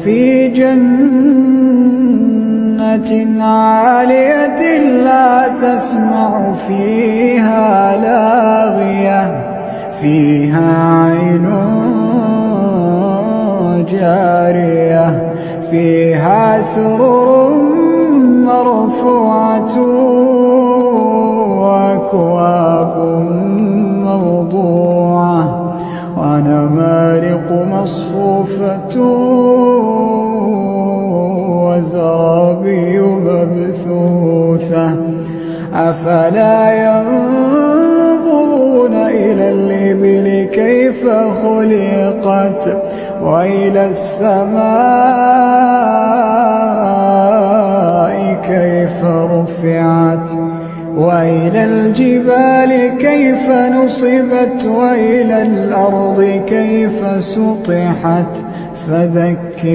في جنة عالية لا تسمع فيها لاغية فيها عين جارية فيها سرر مرفوعة وأكواب موضوعة ونمارق مصفوفة وزرابي مبثوثة أفلا ينظرون إلى الإبل كيف خلقت وإلى السماء كيف رفعت وإلى الجبال كيف نصبت وإلى الأرض كيف سطحت فذكر